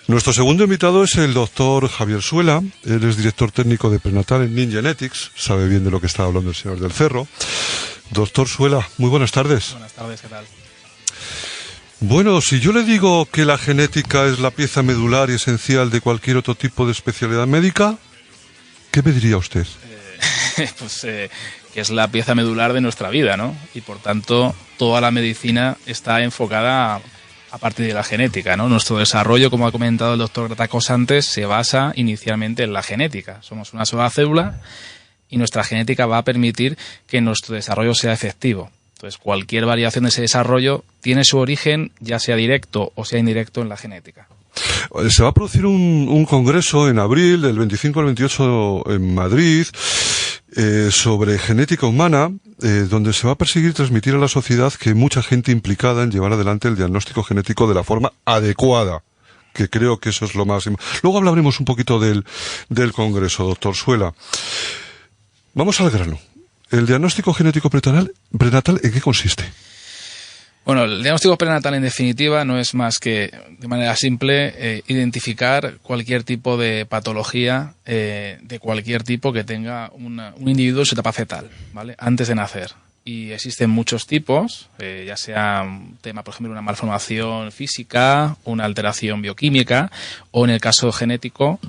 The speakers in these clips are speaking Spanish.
Nuestro segundo invitado es el doctor Javier Suela. Él es director técnico de prenatal en Nin Genetics. Sabe bien de lo que está hablando el señor del Cerro. Doctor Suela, muy buenas tardes. Buenas tardes, ¿qué tal? Bueno, si yo le digo que la genética es la pieza medular y esencial de cualquier otro tipo de especialidad médica, ¿qué me diría usted? Que es la pieza medular de nuestra vida, ¿no? Y por tanto, toda la medicina está enfocada a partir de la genética, ¿no? Nuestro desarrollo, como ha comentado el doctor Gratacos antes, se basa inicialmente en la genética. Somos una sola célula y nuestra genética va a permitir que nuestro desarrollo sea efectivo. Entonces, cualquier variación de ese desarrollo tiene su origen, ya sea directo o sea indirecto, en la genética. Se va a producir un congreso en abril, del 25 al 28 en Madrid, sobre genética humana, donde se va a perseguir transmitir a la sociedad que hay mucha gente implicada en llevar adelante el diagnóstico genético de la forma adecuada, que creo que eso es lo máximo. Luego hablaremos un poquito del congreso, doctor Suela. Vamos al grano. ¿El diagnóstico genético prenatal en qué consiste? Bueno, el diagnóstico prenatal, en definitiva, no es más que, de manera simple, identificar cualquier tipo de patología de cualquier tipo que tenga un individuo en su etapa fetal, ¿vale? Antes de nacer. Y existen muchos tipos, ya sea un tema, por ejemplo, una malformación física, una alteración bioquímica, o en el caso genético,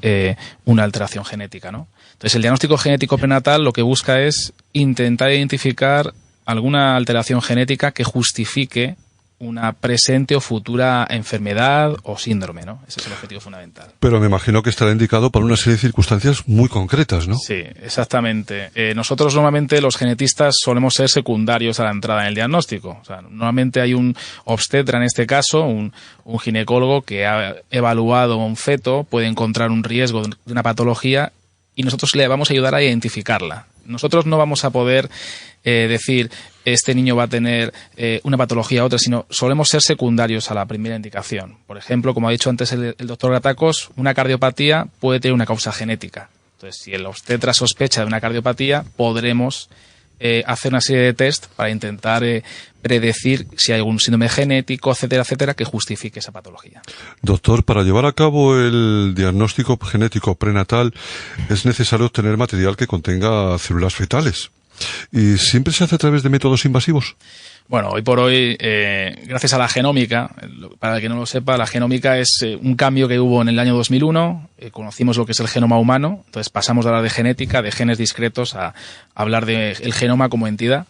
una alteración genética, ¿no? Entonces, el diagnóstico genético prenatal lo que busca es intentar identificar alguna alteración genética que justifique una presente o futura enfermedad o síndrome, ¿no? Ese es el objetivo fundamental. Pero me imagino que estará indicado por una serie de circunstancias muy concretas, ¿no? Sí, exactamente. Nosotros normalmente, los genetistas, solemos ser secundarios a la entrada en el diagnóstico. O sea, normalmente hay un obstetra, en este caso, un ginecólogo que ha evaluado un feto, puede encontrar un riesgo de una patología y nosotros le vamos a ayudar a identificarla. Nosotros no vamos a poder decir este niño va a tener una patología u otra, sino solemos ser secundarios a la primera indicación. Por ejemplo, como ha dicho antes el doctor Gratacos, una cardiopatía puede tener una causa genética. Entonces, si el obstetra sospecha de una cardiopatía, podremos hacer una serie de test para intentar predecir si hay algún síndrome genético, etcétera, etcétera, que justifique esa patología. Doctor, para llevar a cabo el diagnóstico genético prenatal es necesario obtener material que contenga células fetales. ¿Y siempre se hace a través de métodos invasivos? Bueno, hoy por hoy, gracias a la genómica, para el que no lo sepa, la genómica es un cambio que hubo en el año 2001, conocimos lo que es el genoma humano, entonces pasamos de hablar de genética, de genes discretos, a hablar del genoma como entidad.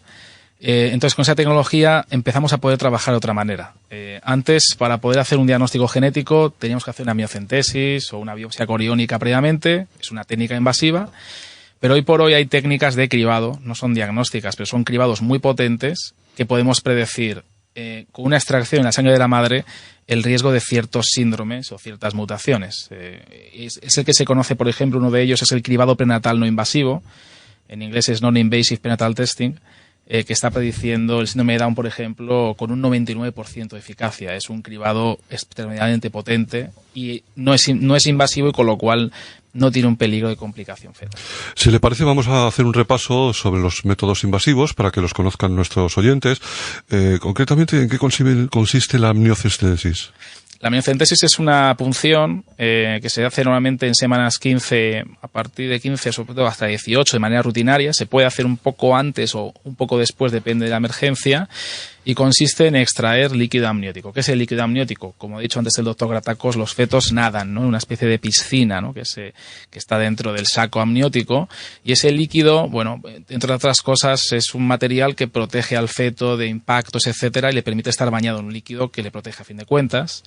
Entonces, con esa tecnología empezamos a poder trabajar de otra manera. Antes, para poder hacer un diagnóstico genético, teníamos que hacer una amniocentesis o una biopsia coriónica previamente, es una técnica invasiva. Pero hoy por hoy hay técnicas de cribado, no son diagnósticas, pero son cribados muy potentes que podemos predecir con una extracción en la sangre de la madre el riesgo de ciertos síndromes o ciertas mutaciones. Es el que se conoce, por ejemplo, uno de ellos es el cribado prenatal no invasivo, en inglés es Non-Invasive Prenatal Testing, que está prediciendo el síndrome de Down, por ejemplo, con un 99% de eficacia. Es un cribado extremadamente potente y no es invasivo y con lo cual no tiene un peligro de complicación fetal. Si le parece, vamos a hacer un repaso sobre los métodos invasivos para que los conozcan nuestros oyentes. Concretamente, ¿en qué consiste la amniocentesis? La amniocentesis es una punción que se hace normalmente en semanas 15, a partir de 15, sobre todo hasta 18, de manera rutinaria. Se puede hacer un poco antes o un poco después, depende de la emergencia, y consiste en extraer líquido amniótico. ¿Qué es el líquido amniótico? Como ha dicho antes el doctor Gratacos, los fetos nadan, ¿no?, en una especie de piscina, ¿no?, que está dentro del saco amniótico, y ese líquido, bueno, entre otras cosas, es un material que protege al feto de impactos, etcétera, y le permite estar bañado en un líquido que le protege a fin de cuentas.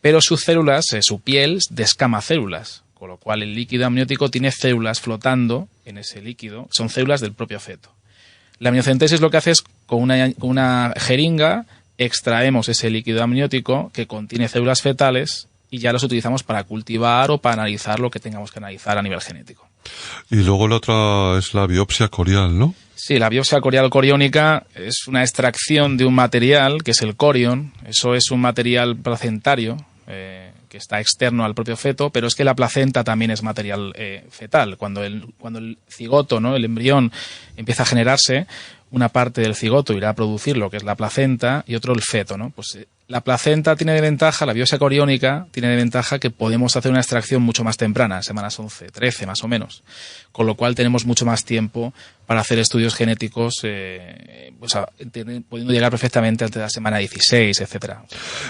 Pero sus células, su piel, descama células, con lo cual el líquido amniótico tiene células flotando en ese líquido, son células del propio feto. La amniocentesis lo que hace es, con una jeringa, extraemos ese líquido amniótico que contiene células fetales y ya los utilizamos para cultivar o para analizar lo que tengamos que analizar a nivel genético. Y luego la otra es la biopsia corial, ¿no? Sí, la biopsia corial coriónica es una extracción de un material que es el corión. Eso es un material placentario que está externo al propio feto, pero es que la placenta también es material fetal. Cuando el cigoto, ¿no?, el embrión, empieza a generarse, una parte del cigoto irá a producir lo que es la placenta y otro el feto, ¿no? Pues La placenta tiene de ventaja, la biopsia coriónica tiene de ventaja que podemos hacer una extracción mucho más temprana, semanas 11, 13 más o menos, con lo cual tenemos mucho más tiempo para hacer estudios genéticos, pudiendo llegar perfectamente antes de la semana 16, etcétera.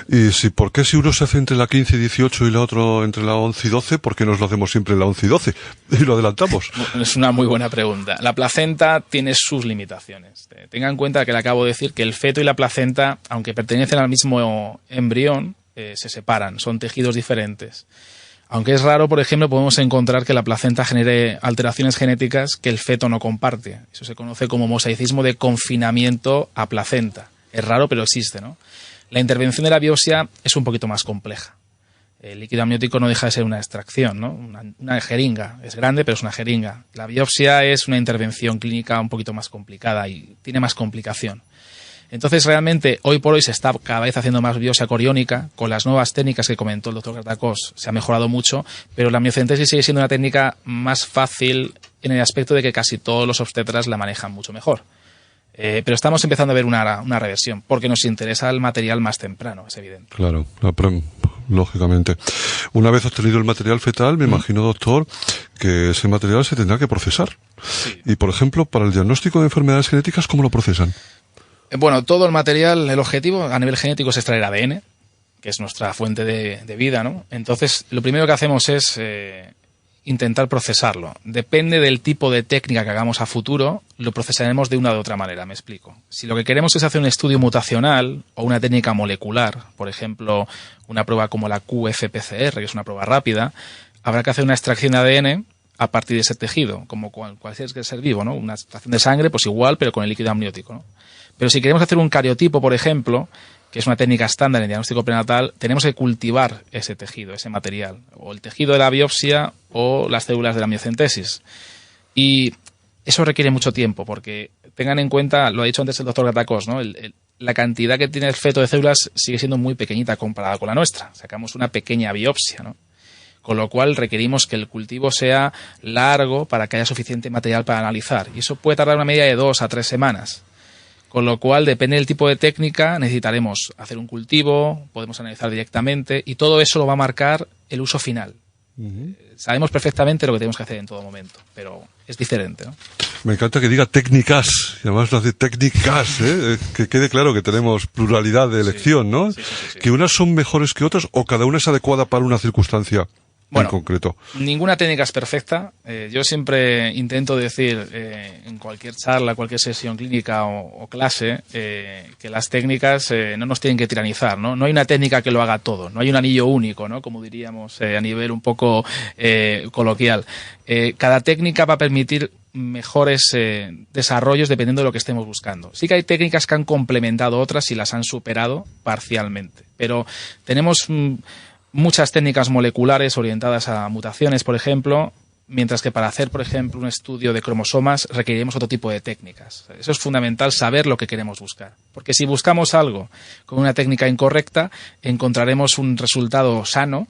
¿Y por qué si uno se hace entre la 15 y 18 y la otro entre la 11 y 12, por qué nos lo hacemos siempre en la 11 y 12 y lo adelantamos? Es una muy buena pregunta. La placenta tiene sus limitaciones. Tenga en cuenta que le acabo de decir que el feto y la placenta, aunque pertenecen al mismo embrión, se separan, son tejidos diferentes. Aunque es raro, por ejemplo, podemos encontrar que la placenta genere alteraciones genéticas que el feto no comparte. Eso se conoce como mosaicismo de confinamiento a placenta. Es raro, pero existe, ¿no? La intervención de la biopsia es un poquito más compleja. El líquido amniótico no deja de ser una extracción, ¿no? Una jeringa. Es grande, pero es una jeringa. La biopsia es una intervención clínica un poquito más complicada y tiene más complicación. Entonces, realmente, hoy por hoy se está cada vez haciendo más biopsia coriónica. Con las nuevas técnicas que comentó el doctor Gratacós se ha mejorado mucho, pero la amniocentesis sigue siendo una técnica más fácil en el aspecto de que casi todos los obstetras la manejan mucho mejor. Pero estamos empezando a ver una reversión, porque nos interesa el material más temprano, es evidente. Claro, lógicamente. Una vez obtenido el material fetal, me imagino, doctor, que ese material se tendrá que procesar. Sí. Y, por ejemplo, para el diagnóstico de enfermedades genéticas, ¿cómo lo procesan? Bueno, todo el material, el objetivo a nivel genético es extraer ADN, que es nuestra fuente de vida, ¿no? Entonces, lo primero que hacemos es intentar procesarlo. Depende del tipo de técnica que hagamos a futuro, lo procesaremos de una o de otra manera, me explico. Si lo que queremos es hacer un estudio mutacional o una técnica molecular, por ejemplo, una prueba como la QFPCR, que es una prueba rápida, habrá que hacer una extracción de ADN a partir de ese tejido, como cualquier ser vivo, ¿no? Una extracción de sangre, pues igual, pero con el líquido amniótico, ¿no? Pero si queremos hacer un cariotipo, por ejemplo, que es una técnica estándar en diagnóstico prenatal, tenemos que cultivar ese tejido, ese material, o el tejido de la biopsia o las células de la amniocentesis. Y eso requiere mucho tiempo, porque tengan en cuenta, lo ha dicho antes el doctor Gratacós, ¿no? La cantidad que tiene el feto de células sigue siendo muy pequeñita comparada con la nuestra. Sacamos una pequeña biopsia, ¿no? Con lo cual requerimos que el cultivo sea largo para que haya suficiente material para analizar. Y eso puede tardar una media de 2 a 3 semanas. Con lo cual, depende del tipo de técnica, necesitaremos hacer un cultivo, podemos analizar directamente, y todo eso lo va a marcar el uso final. Sabemos perfectamente lo que tenemos que hacer en todo momento, pero es diferente, ¿no? Me encanta que diga técnicas, y además lo hace técnicas, que quede claro que tenemos pluralidad de elección, ¿no? Sí. Que unas son mejores que otras, o cada una es adecuada para una circunstancia en concreto. Ninguna técnica es perfecta. Yo siempre intento decir en cualquier charla, cualquier sesión clínica o clase, que las técnicas no nos tienen que tiranizar, ¿no? No hay una técnica que lo haga todo, no hay un anillo único, ¿no? Como diríamos a nivel un poco coloquial. Cada técnica va a permitir mejores desarrollos dependiendo de lo que estemos buscando. Sí que hay técnicas que han complementado otras y las han superado parcialmente, pero tenemos muchas técnicas moleculares orientadas a mutaciones, por ejemplo, mientras que para hacer, por ejemplo, un estudio de cromosomas requeriremos otro tipo de técnicas. Eso es fundamental, saber lo que queremos buscar. Porque si buscamos algo con una técnica incorrecta, encontraremos un resultado sano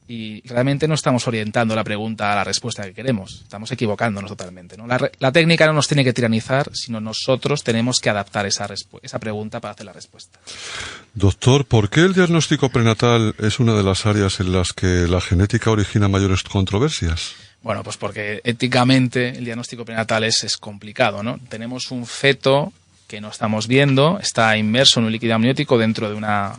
y realmente no estamos orientando la pregunta a la respuesta que queremos. Estamos equivocándonos totalmente, ¿no? La técnica no nos tiene que tiranizar, sino nosotros tenemos que adaptar esa pregunta para hacer la respuesta. Doctor, ¿por qué el diagnóstico prenatal es una de las áreas en las que la genética origina mayores controversias? Bueno, pues porque éticamente el diagnóstico prenatal es complicado, ¿no? Tenemos un feto que no estamos viendo, está inmerso en un líquido amniótico dentro de una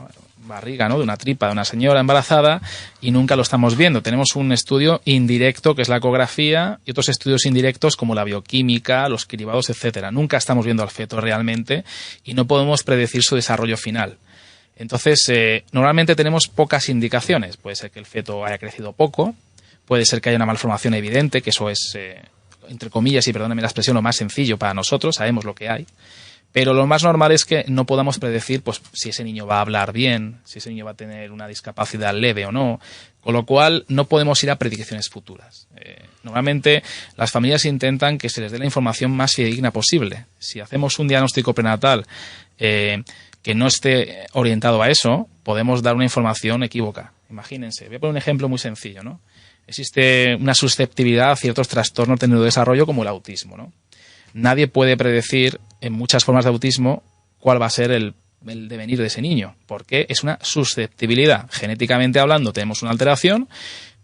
barriga, ¿no? De una tripa de una señora embarazada y nunca lo estamos viendo. Tenemos un estudio indirecto que es la ecografía y otros estudios indirectos como la bioquímica, los cribados, etcétera. Nunca estamos viendo al feto realmente y no podemos predecir su desarrollo final. Entonces, normalmente tenemos pocas indicaciones. Puede ser que el feto haya crecido poco, puede ser que haya una malformación evidente, que eso es, entre comillas, y perdónenme la expresión, lo más sencillo para nosotros, sabemos lo que hay. Pero lo más normal es que no podamos predecir pues, si ese niño va a hablar bien, si ese niño va a tener una discapacidad leve o no, con lo cual no podemos ir a predicciones futuras. Normalmente las familias intentan que se les dé la información más fidedigna posible. Si hacemos un diagnóstico prenatal que no esté orientado a eso, podemos dar una información equívoca. Imagínense, voy a poner un ejemplo muy sencillo, ¿no? Existe una susceptibilidad a ciertos trastornos de neurodesarrollo como el autismo, ¿no? Nadie puede predecir en muchas formas de autismo cuál va a ser el el devenir de ese niño, porque es una susceptibilidad. Genéticamente hablando tenemos una alteración,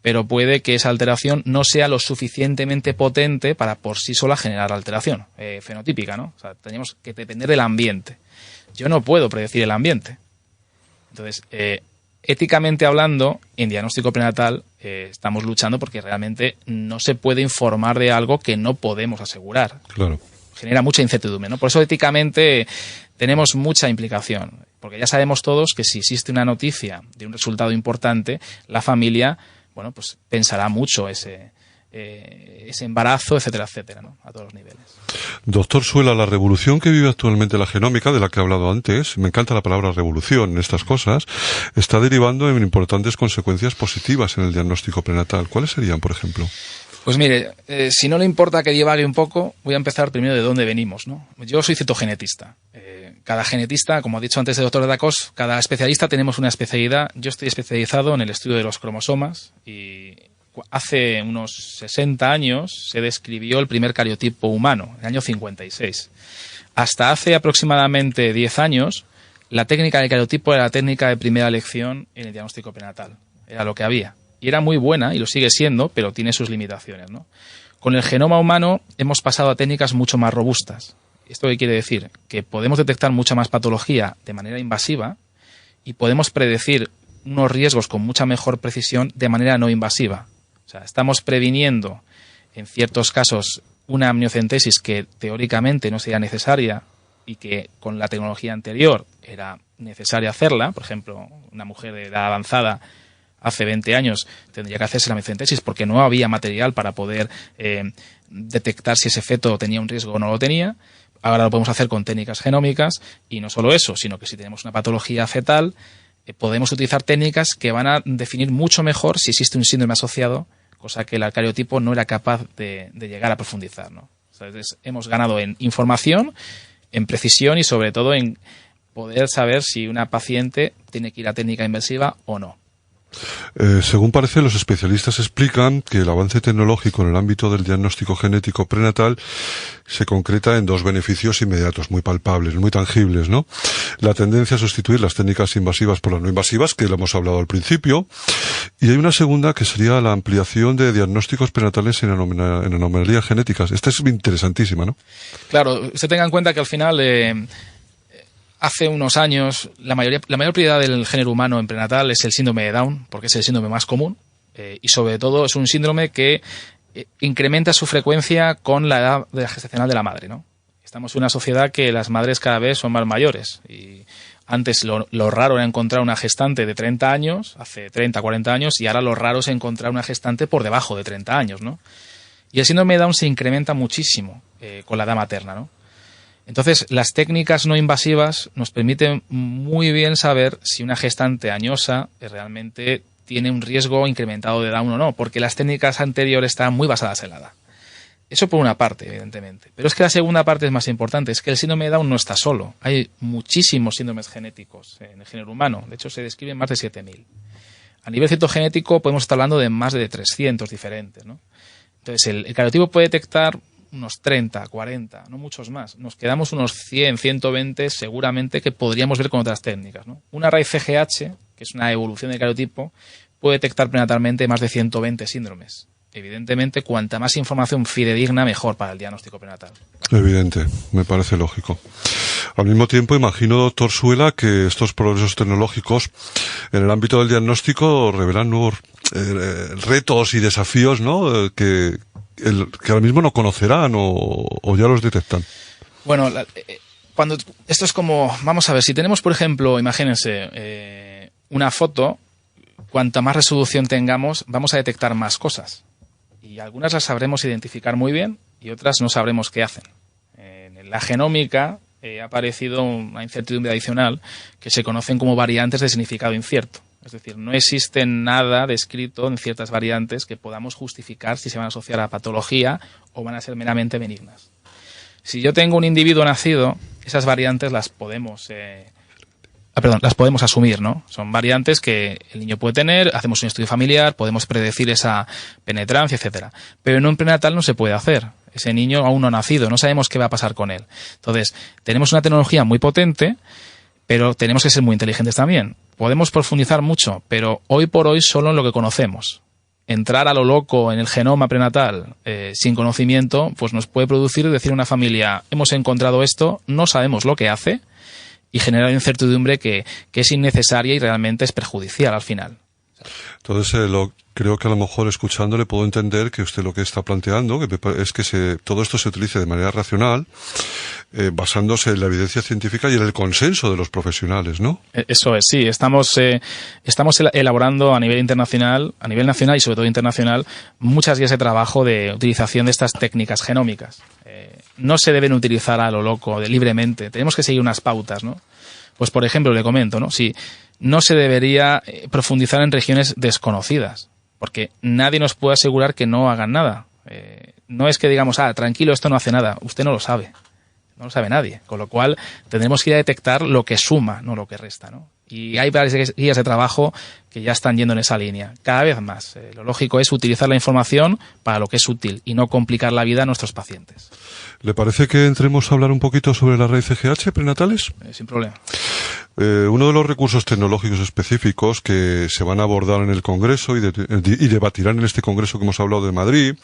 pero puede que esa alteración no sea lo suficientemente potente para por sí sola generar alteración fenotípica, ¿no? O sea, tenemos que depender del ambiente. Yo no puedo predecir el ambiente. Entonces, éticamente hablando, en diagnóstico prenatal estamos luchando porque realmente no se puede informar de algo que no podemos asegurar. Claro. Genera mucha incertidumbre, ¿no? Por eso éticamente tenemos mucha implicación, porque ya sabemos todos que si existe una noticia de un resultado importante, la familia, bueno, pues pensará mucho ese embarazo, etcétera, etcétera, ¿no? A todos los niveles. Doctor Suela, la revolución que vive actualmente la genómica, de la que he hablado antes, me encanta la palabra revolución en estas cosas, está derivando en importantes consecuencias positivas en el diagnóstico prenatal. ¿Cuáles serían, por ejemplo? Pues mire, si no le importa que divague un poco, voy a empezar primero de dónde venimos, ¿no? Yo soy citogenetista. Cada genetista, como ha dicho antes el doctor Dacos, cada especialista tenemos una especialidad. Yo estoy especializado en el estudio de los cromosomas y hace unos 60 años se describió el primer cariotipo humano, en el año 56. Hasta hace aproximadamente 10 años, la técnica del cariotipo era la técnica de primera elección en el diagnóstico prenatal. Era lo que había. Y era muy buena, y lo sigue siendo, pero tiene sus limitaciones, ¿no? Con el genoma humano hemos pasado a técnicas mucho más robustas. ¿Esto qué quiere decir? Que podemos detectar mucha más patología de manera invasiva y podemos predecir unos riesgos con mucha mejor precisión de manera no invasiva. O sea, estamos previniendo, en ciertos casos, una amniocentesis que teóricamente no sería necesaria y que con la tecnología anterior era necesaria hacerla. Por ejemplo, una mujer de edad avanzada hace 20 años tendría que hacerse la amniocentesis porque no había material para poder detectar si ese feto tenía un riesgo o no lo tenía. Ahora lo podemos hacer con técnicas genómicas y no solo eso, sino que si tenemos una patología fetal, podemos utilizar técnicas que van a definir mucho mejor si existe un síndrome asociado, cosa que el cariotipo no era capaz de llegar a profundizar, ¿no? Entonces, hemos ganado en información, en precisión y sobre todo en poder saber si una paciente tiene que ir a técnica invasiva o no. Según parece, los especialistas explican que el avance tecnológico en el ámbito del diagnóstico genético prenatal se concreta en dos beneficios inmediatos, muy palpables, muy tangibles, ¿no? La tendencia a sustituir las técnicas invasivas por las no invasivas, que lo hemos hablado al principio, y hay una segunda que sería la ampliación de diagnósticos prenatales en anomalías genéticas. Esta es interesantísima, ¿no? Claro, usted tenga en cuenta que al final hace unos años, la mayor prioridad del género humano en prenatal es el síndrome de Down, porque es el síndrome más común y sobre todo es un síndrome que incrementa su frecuencia con la edad gestacional de la madre, ¿no? Estamos en una sociedad que las madres cada vez son más mayores y antes lo raro era encontrar una gestante de 30 años, hace 30, 40 años, y ahora lo raro es encontrar una gestante por debajo de 30 años, ¿no? Y el síndrome de Down se incrementa muchísimo con la edad materna, ¿no? Entonces, las técnicas no invasivas nos permiten muy bien saber si una gestante añosa realmente tiene un riesgo incrementado de Down o no, porque las técnicas anteriores están muy basadas en la edad. Eso por una parte, evidentemente. Pero es que la segunda parte es más importante, es que el síndrome de Down no está solo. Hay muchísimos síndromes genéticos en el género humano. De hecho, se describen más de 7.000. A nivel citogenético podemos estar hablando de más de 300 diferentes, ¿no? Entonces, el cariotipo puede detectar unos 30, 40, no muchos más. Nos quedamos unos 100, 120 seguramente que podríamos ver con otras técnicas, ¿no? Una raíz CGH, que es una evolución del cariotipo, puede detectar prenatalmente más de 120 síndromes. Evidentemente, cuanta más información fidedigna, mejor para el diagnóstico prenatal. Evidente, me parece lógico. Al mismo tiempo, imagino, doctor Suela, que estos progresos tecnológicos en el ámbito del diagnóstico revelan nuevos retos y desafíos, ¿no? Que ahora mismo no conocerán o ya los detectan. Bueno, cuando esto es como, vamos a ver, si tenemos, por ejemplo, imagínense, una foto, cuanta más resolución tengamos, vamos a detectar más cosas. Y algunas las sabremos identificar muy bien y otras no sabremos qué hacen. En la genómica ha aparecido una incertidumbre adicional que se conocen como variantes de significado incierto. Es decir, no existe nada descrito en ciertas variantes que podamos justificar si se van a asociar a patología o van a ser meramente benignas. Si yo tengo un individuo nacido, esas variantes las podemos asumir, ¿no? Son variantes que el niño puede tener, hacemos un estudio familiar, podemos predecir esa penetrancia, etcétera. Pero en un prenatal no se puede hacer. Ese niño aún no ha nacido, no sabemos qué va a pasar con él. Entonces, tenemos una tecnología muy potente, pero tenemos que ser muy inteligentes también. Podemos profundizar mucho, pero hoy por hoy solo en lo que conocemos. Entrar a lo loco en el genoma prenatal sin conocimiento, pues nos puede producir decir a una familia, hemos encontrado esto, no sabemos lo que hace, y generar incertidumbre que es innecesaria y realmente es perjudicial al final. Entonces, creo que a lo mejor escuchándole puedo entender que usted lo que está planteando es que todo esto se utilice de manera racional, basándose en la evidencia científica y en el consenso de los profesionales, ¿no? Eso es, sí. Estamos elaborando a nivel internacional, a nivel nacional y sobre todo internacional, muchas guías de trabajo de utilización de estas técnicas genómicas. No se deben utilizar a lo loco, libremente. Tenemos que seguir unas pautas, ¿no? Pues, por ejemplo, le comento, ¿no? Si no se debería profundizar en regiones desconocidas, porque nadie nos puede asegurar que no hagan nada. No es que digamos, tranquilo, esto no hace nada. Usted no lo sabe. No lo sabe nadie. Con lo cual, tendremos que ir a detectar lo que suma, no lo que resta, ¿no? Y hay varias guías de trabajo que ya están yendo en esa línea. Cada vez más. Lo lógico es utilizar la información para lo que es útil y no complicar la vida a nuestros pacientes. ¿Le parece que entremos a hablar un poquito sobre las raíces GH prenatales? Sin problema. Uno de los recursos tecnológicos específicos que se van a abordar en el Congreso y debatirán en este Congreso que hemos hablado de Madrid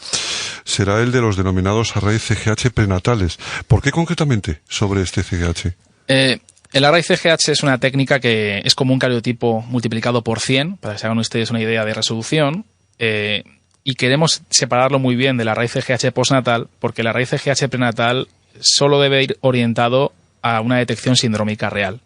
será el de los denominados arrays CGH prenatales. ¿Por qué concretamente sobre este CGH? El array CGH es una técnica que es como un cariotipo multiplicado por 100, para que se hagan ustedes una idea de resolución, y queremos separarlo muy bien del array CGH postnatal, porque el array CGH prenatal solo debe ir orientado a una detección sindrómica real.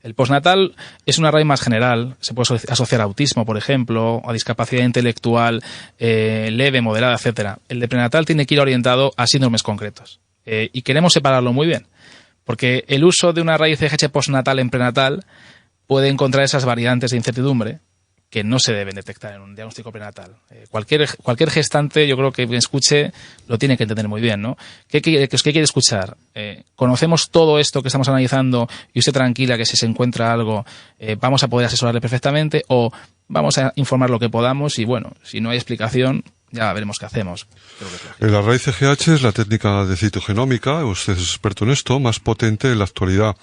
El postnatal es un array más general, se puede asociar a autismo, por ejemplo, a discapacidad intelectual leve, moderada, etcétera. El de prenatal tiene que ir orientado a síndromes concretos. Y queremos separarlo muy bien, porque el uso de un array CGH postnatal en prenatal puede encontrar esas variantes de incertidumbre que no se deben detectar en un diagnóstico prenatal. Cualquier gestante, yo creo que me escuche, lo tiene que entender muy bien, ¿no? ¿Qué quiere escuchar? ¿Conocemos todo esto que estamos analizando y usted tranquila que si se encuentra algo vamos a poder asesorarle perfectamente, o vamos a informar lo que podamos y, bueno, si no hay explicación, ya veremos qué hacemos? El array CGH es la técnica de citogenómica, usted es experto en esto, más potente en la actualidad.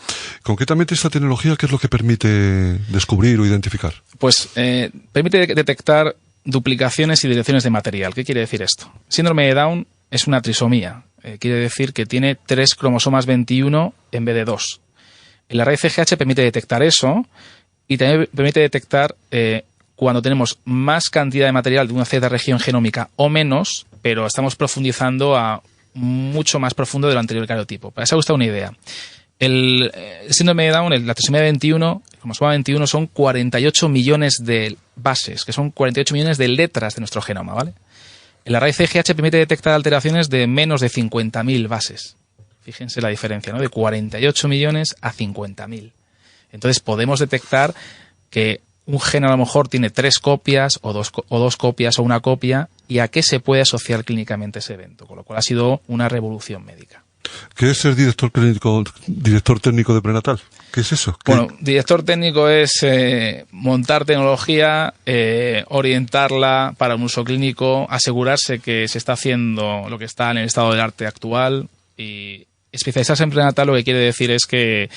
Concretamente, esta tecnología, ¿qué es lo que permite descubrir o identificar? Pues permite detectar duplicaciones y direcciones de material. ¿Qué quiere decir esto? Síndrome de Down es una trisomía. Quiere decir que tiene 3 cromosomas 21 en vez de 2. El array CGH permite detectar eso y también permite detectar cuando tenemos más cantidad de material de una cierta región genómica o menos, pero estamos profundizando a mucho más profundo de lo anterior cariotipo. Para que se haga usted una idea. El síndrome de Down, la trisomía 21, el cromosoma 21, son 48 millones de bases, que son 48 millones de letras de nuestro genoma, ¿vale? El array CGH permite detectar alteraciones de menos de 50.000 bases. Fíjense la diferencia, ¿no? De 48 millones a 50.000. Entonces podemos detectar que un gen a lo mejor tiene 3 copias o dos copias o una copia, y a qué se puede asociar clínicamente ese evento, con lo cual ha sido una revolución médica. ¿Qué es ser director técnico de prenatal? ¿Qué es eso? Bueno, director técnico es montar tecnología, orientarla para un uso clínico, asegurarse que se está haciendo lo que está en el estado del arte actual, y especializarse en prenatal lo que quiere decir es que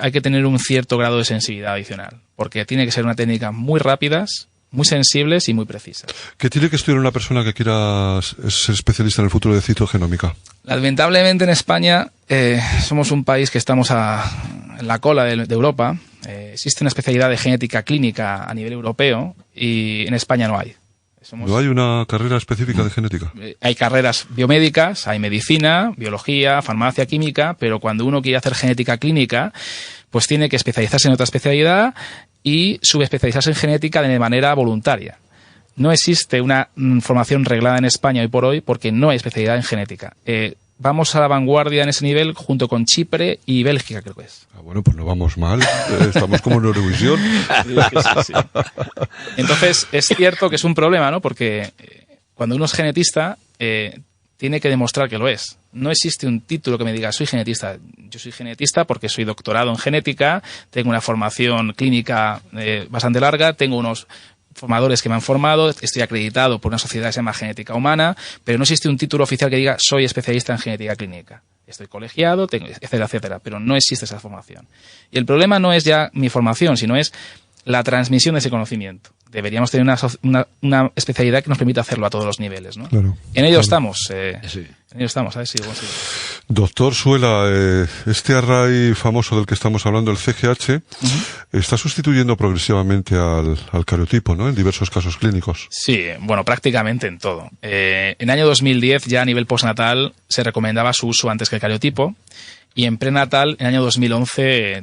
hay que tener un cierto grado de sensibilidad adicional, porque tiene que ser una técnica muy rápidas, muy sensibles y muy precisas. ¿Qué tiene que estudiar una persona que quiera ser especialista en el futuro de citogenómica? Lamentablemente en España somos un país que estamos en la cola de Europa. Existe una especialidad de genética clínica a nivel europeo y en España no hay. ¿No hay una carrera específica de genética? Hay carreras biomédicas, hay medicina, biología, farmacia, química, pero cuando uno quiere hacer genética clínica, pues tiene que especializarse en otra especialidad y subespecializarse en genética de manera voluntaria. No existe una formación reglada en España hoy por hoy porque no hay especialidad en genética. Vamos a la vanguardia en ese nivel junto con Chipre y Bélgica, creo que es. Bueno, pues no vamos mal. Estamos como en Eurovisión. Sí. Entonces, es cierto que es un problema, ¿no? Porque cuando uno es genetista, tiene que demostrar que lo es. No existe un título que me diga, soy genetista. Yo soy genetista porque soy doctorado en genética, tengo una formación clínica bastante larga, tengo unos formadores que me han formado, estoy acreditado por una sociedad que se llama Genética Humana, pero no existe un título oficial que diga soy especialista en genética clínica. Estoy colegiado, etcétera, etcétera, pero no existe esa formación. Y el problema no es ya mi formación, sino es la transmisión de ese conocimiento. Deberíamos tener una especialidad que nos permita hacerlo a todos los niveles, ¿no? Claro, en ello estamos. Sí. En ello estamos, a ver si lo consigo. Doctor Suela, este array famoso del que estamos hablando, el CGH, está sustituyendo progresivamente al cariotipo, ¿no? En diversos casos clínicos. Sí, bueno, prácticamente en todo. En el año 2010, ya a nivel postnatal, se recomendaba su uso antes que el cariotipo. Y en prenatal, en el año 2011,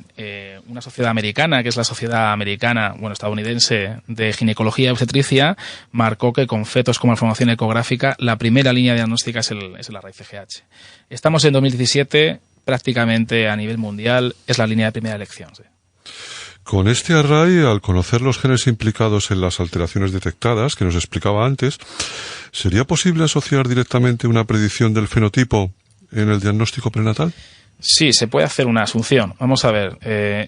una sociedad americana, que es la Sociedad Americana, estadounidense de Ginecología y Obstetricia, marcó que con fetos con malformación ecográfica, la primera línea diagnóstica es el array CGH. Estamos en 2017, prácticamente a nivel mundial, es la línea de primera elección. Sí. Con este array, al conocer los genes implicados en las alteraciones detectadas, que nos explicaba antes, ¿sería posible asociar directamente una predicción del fenotipo en el diagnóstico prenatal? Sí, se puede hacer una asunción. Vamos a ver,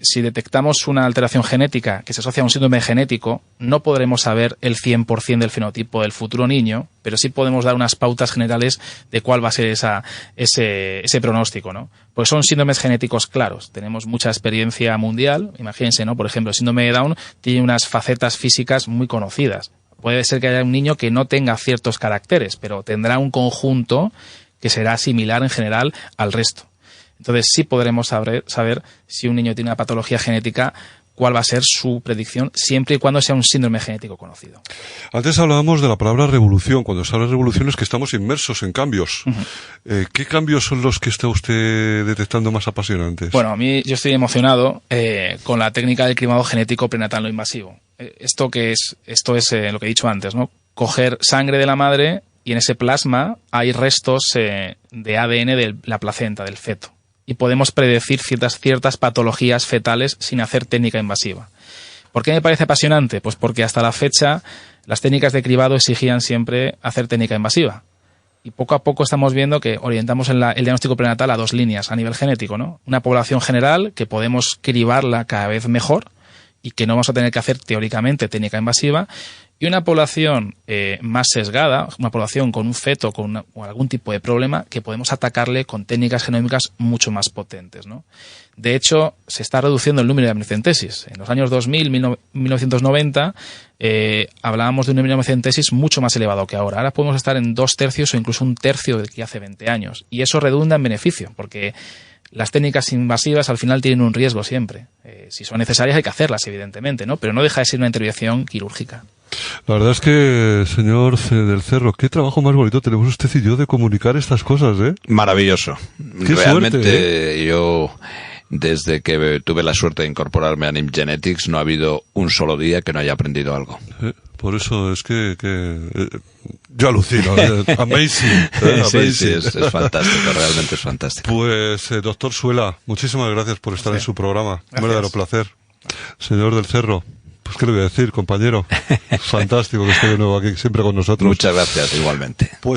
si detectamos una alteración genética que se asocia a un síndrome genético, no podremos saber el 100% del fenotipo del futuro niño, pero sí podemos dar unas pautas generales de cuál va a ser ese pronóstico, ¿no? Porque son síndromes genéticos claros. Tenemos mucha experiencia mundial. Imagínense, ¿no? Por ejemplo, el síndrome de Down tiene unas facetas físicas muy conocidas. Puede ser que haya un niño que no tenga ciertos caracteres, pero tendrá un conjunto que será similar en general al resto. Entonces sí podremos saber si un niño tiene una patología genética, cuál va a ser su predicción, siempre y cuando sea un síndrome genético conocido. Antes hablábamos de la palabra revolución. Cuando se habla de revolución es que estamos inmersos en cambios. ¿Qué cambios son los que está usted detectando más apasionantes? Bueno, yo estoy emocionado con la técnica del cribado genético prenatal no invasivo. Esto es lo que he dicho antes, ¿no? Coger sangre de la madre y en ese plasma hay restos de ADN de la placenta, del feto. Y podemos predecir ciertas patologías fetales sin hacer técnica invasiva. ¿Por qué me parece apasionante? Pues porque hasta la fecha las técnicas de cribado exigían siempre hacer técnica invasiva. Y poco a poco estamos viendo que orientamos el diagnóstico prenatal a dos líneas a nivel genético, ¿no? Una población general que podemos cribarla cada vez mejor y que no vamos a tener que hacer teóricamente técnica invasiva, y una población más sesgada, una población con un feto con algún tipo de problema que podemos atacarle con técnicas genómicas mucho más potentes, ¿no? De hecho, se está reduciendo el número de amniocentesis. En los años 2000, 1990, hablábamos de un número de amniocentesis mucho más elevado que ahora. Ahora podemos estar en 2/3 o incluso 1/3 de que hace 20 años. Y eso redunda en beneficio, porque las técnicas invasivas al final tienen un riesgo siempre. Si son necesarias hay que hacerlas, evidentemente, ¿no? Pero no deja de ser una intervención quirúrgica. La verdad es que, señor del Cerro, qué trabajo más bonito tenemos usted y yo de comunicar estas cosas, ¿eh? Maravilloso. Qué Realmente suerte, yo, desde que tuve la suerte de incorporarme a NIM Genetics, no ha habido un solo día que no haya aprendido algo. Por eso es que yo alucino. Amazing. Sí, es fantástico, realmente es fantástico. Pues, doctor Suela, muchísimas gracias por estar en su programa. Un verdadero placer. Señor del Cerro, pues qué le voy a decir, compañero. Fantástico que esté de nuevo aquí siempre con nosotros. Muchas gracias, igualmente. Pues